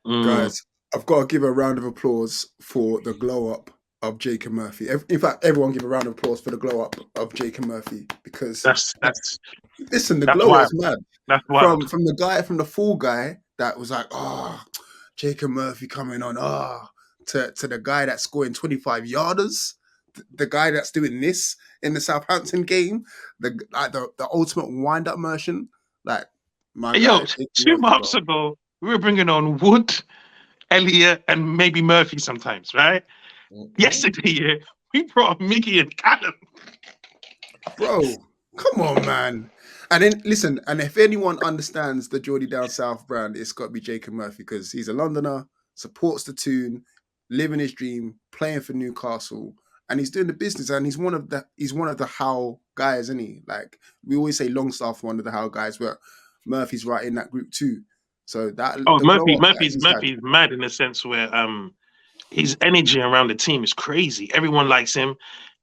Mm. Guys, I've got to give a round of applause for the glow up of Jacob Murphy. In fact, everyone give a round of applause for the glow up of Jacob Murphy because That's that's listen, the that's glow wild. up's mad. That's wild. From the full guy that was like, oh, Jacob Murphy coming on, to the guy that's scoring 25 yarders, the guy that's doing this in the Southampton game, the ultimate wind up version, like my Hey, yo, guy, Jacob two Murphy, months bro. ago, we were bringing on Wood, Elliot, and maybe Murphy sometimes, right? Mhm. Yesterday, yeah, we brought Mickey and Callum. Bro, come on, man. And then listen, and if anyone understands the Geordie Down South brand, it's got to be Jacob Murphy because he's a Londoner, supports the tune, living his dream, playing for Newcastle, and he's doing the business. And he's one of the How guys, isn't he? Like we always say, Longstaff one of the How guys, but Murphy's right in that group too. So that Oh, the glow Murphy, up that Murphy's he's had. Murphy's mad in the sense where his energy around the team is crazy. Everyone likes him,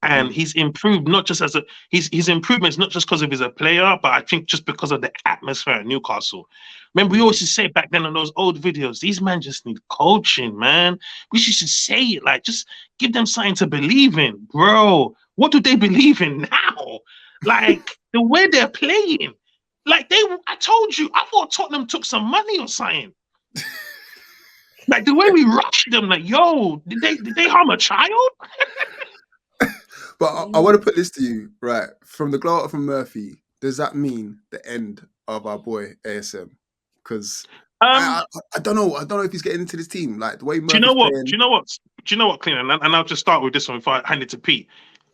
and Mm, he's improved not just as a his improvements not just because of he's a player, but I think just because of the atmosphere at Newcastle. Remember, we mm. always used to say back then on those old videos, these men just need coaching, man. We used to say it like just give them something to believe in, bro. What do they believe in now? Like the way they're playing. Like I told you, I thought Tottenham took some money or something. Like the way we rushed them, like, yo, did they harm a child? But I want to put this to you, right? From the glow up from Murphy, does that mean the end of our boy ASM? Because Um, I don't know. I don't know if he's getting into this team. Like the way do you know Murphy's what? Do playing. you know what? Do you know what, Clean? And I'll just start with this one before I hand it to Pete.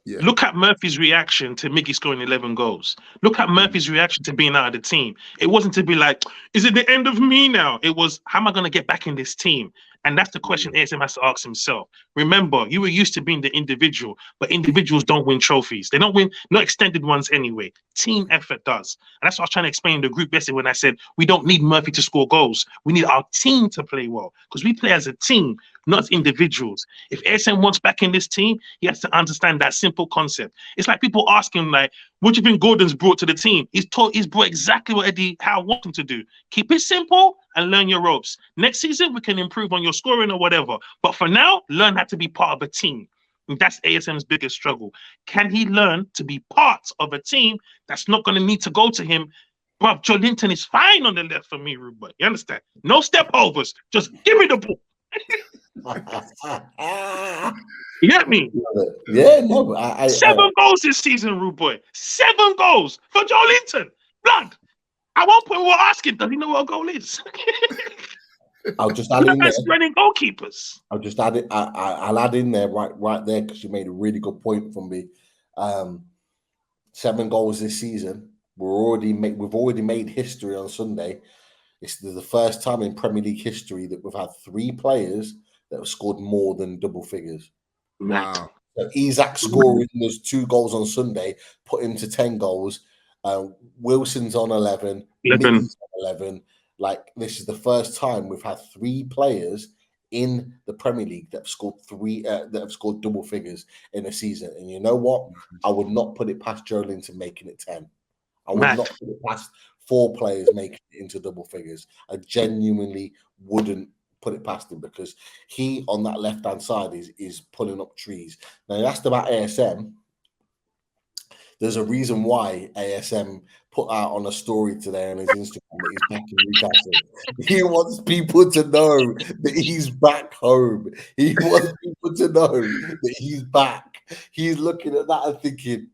Yeah. Look at Murphy's reaction to Miggy scoring 11 goals. Look at Mm, Murphy's reaction to being out of the team. It wasn't to be like, is it the end of me now? It was, how am I going to get back in this team? And that's the question mm, ASM has to ask himself. Remember, you were used to being the individual, but individuals don't win trophies. They don't win, not extended ones anyway. Team effort does. And that's what I was trying to explain in the group yesterday when I said we don't need Murphy to score goals. We need our team to play well because we play as a team, not as individuals. If ASM wants back in this team, he has to understand that simple concept. It's like people asking, like, what do you think Gordon's brought to the team? He's brought exactly what Eddie Howe wants him to do. Keep it simple and learn your ropes. Next season, we can improve on your scoring or whatever. But for now, learn how to be part of a team. And that's ASM's biggest struggle. Can he learn to be part of a team that's not going to need to go to him? Bruv, Joe Linton is fine on the left for me, Ruben. You understand? No step overs. Just give me the ball. You get me? Yeah, no, Seven goals this season, Rude Boy. 7 goals for Joe Linton. Blood. At one point, we were asking, does he know what a goal is? I'll just add in there. That's running goalkeepers. I'll just add it. I'll add in there right there because you made a really good point from me. 7 goals this season. We've already made history on Sunday. It's the first time in Premier League history that we've had 3 players that have scored more than double figures. wow. So Isak scoring those 2 goals on Sunday put him to 10 goals. Wilson's on 11. 11. Miggy's on 11. Like this is the first time we've had 3 players in the Premier League that have scored double figures in a season. And you know what? I would not put it past Joe Linton making it 10. I would Mad. not put it past 4 players making it into double figures. I genuinely wouldn't put it past him because he on that left-hand side is pulling up trees. Now you asked about ASM. There's a reason why ASM put out on a story today on his Instagram that he's back in Newcastle. He wants people to know that he's back home. He wants people to know that he's back. He's looking at that and thinking,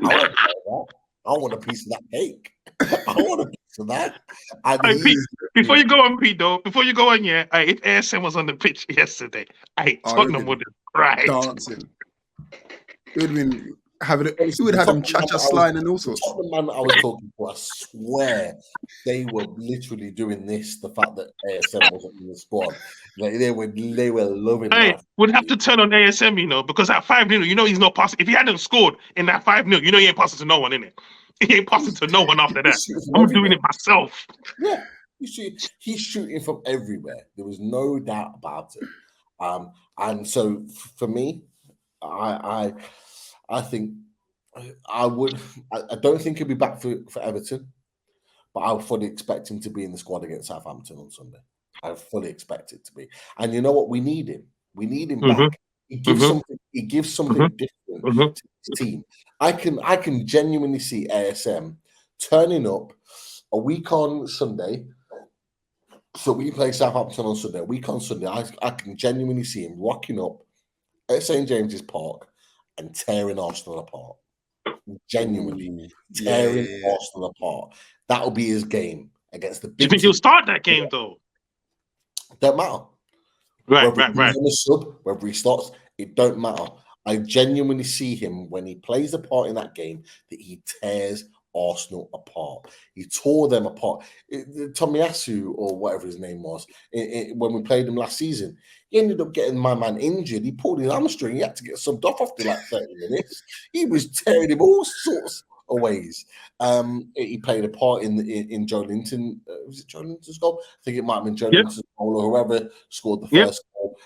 I want to that. I want a piece of that cake. I want a piece of that. And Hey, Pete, before you go on, Pete, though, before you go on, yeah, if ASM was on the pitch yesterday, Tottenham would have cried. Dancing. It would have been having it. He honestly, would the have had them Tottenham man cha-cha that I was sliding and all the sorts. Tottenham man that I was talking to, I swear they were literally doing this. The fact that ASM wasn't in the squad, like they were loving Hey, life. would have to turn on ASM, because at 5-0, he's not passing. If he hadn't scored in that 5-0, he ain't passing to no one, innit? He ain't passing to no one after that. Shooting from I'm everywhere. doing it myself. Yeah, he's shooting from everywhere. There was no doubt about it. And so for me, I think I would. I don't think he'll be back for Everton, but I would fully expect him to be in the squad against Southampton on Sunday. I fully expect it to be. And you know what? We need him. We need him Mhm. back. He gives Mhm. something. He gives something different Mhm. to his team. I can genuinely see ASM turning up a week on Sunday. So we play Southampton on Sunday. A week on Sunday, I can genuinely see him rocking up at St James's Park and tearing Arsenal apart. Genuinely Ooh, tearing yeah. Arsenal apart. That'll be his game against the Do you big think he'll team. start that game though? Don't matter. Right, Whether he's right. on the sub, whether he starts, it don't matter. I genuinely see him when he plays a part in that game that he tears Arsenal apart. He tore them apart. Tomiyasu, or whatever his name was, when we played him last season, he ended up getting my man injured. He pulled his hamstring. He had to get subbed off after like 30 minutes. He was tearing him all sorts of ways. He played a part in Joe Linton. Was it Joe Linton's goal? I think it might have been Joe Yep. Linton's goal, or whoever scored the Yep. first goal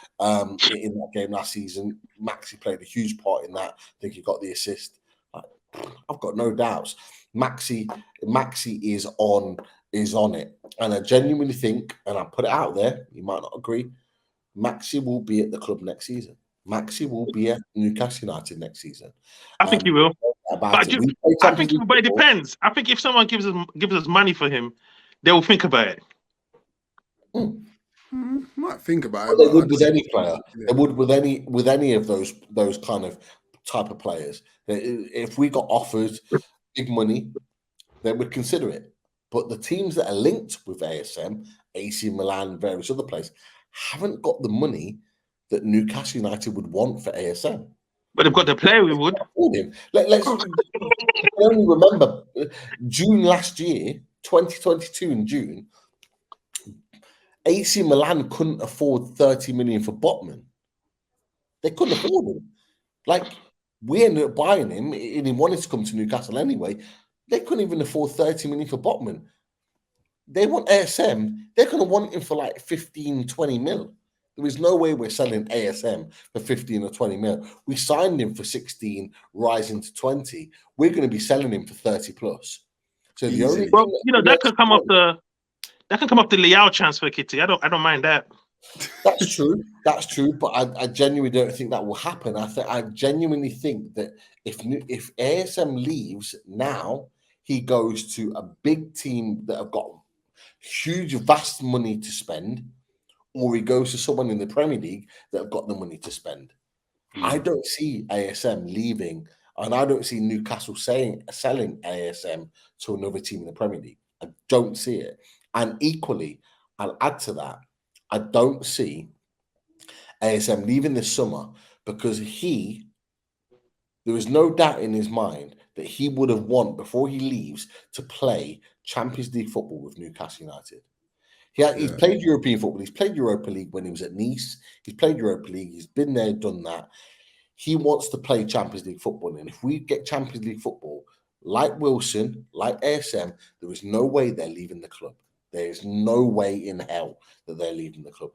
in that game last season. Maxi played a huge part in that. I think he got the assist. I've got no doubts. Maxi is on it, and I genuinely think, and I put it out there, you might not agree, Maxi will be at the club next season. Maxi will be at Newcastle United next season. I think he will. About But it. We play I Champions think, League but it football. depends. I think if someone gives us money for him, they will think about it. Might think about But it. they But would I'd with say, any player. They would with any of those kind of type of players. If we got offered big money, they would consider it. But the teams that are linked with ASM, AC Milan, various other players, haven't got the money that Newcastle United would want for ASM. But they've got the player we would. Let's only remember June last year, 2022 in June, AC Milan couldn't afford 30 million for Botman. They couldn't afford him. Like, we ended up buying him, and he wanted to come to Newcastle anyway. They couldn't even afford 30 million for Botman. They want ASM. They're going to want him for like 15, 20 mil. There is no way we're selling ASM for 15 or 20 mil. We signed him for 16, rising to 20. We're going to be selling him for 30 plus. So the only Easily. Well, thing that can come off the Liao transfer kitty. I don't mind that. That's true. That's true. But I genuinely don't think that will happen. I genuinely think that if ASM leaves now, he goes to a big team that have got huge, vast money to spend, or he goes to someone in the Premier League that have got the money to spend. I don't see ASM leaving, and I don't see Newcastle selling ASM to another team in the Premier League. I don't see it. And equally, I'll add to that, I don't see ASM leaving this summer because there is no doubt in his mind that he would have wanted, before he leaves, to play Champions League football with Newcastle United. He's played European football. He's played Europa League when he was at Nice. He's played Europa League. He's been there, done that. He wants to play Champions League football. And if we get Champions League football, like Wilson, like ASM, there is no way they're leaving the club. There is no way in hell that they're leaving the club.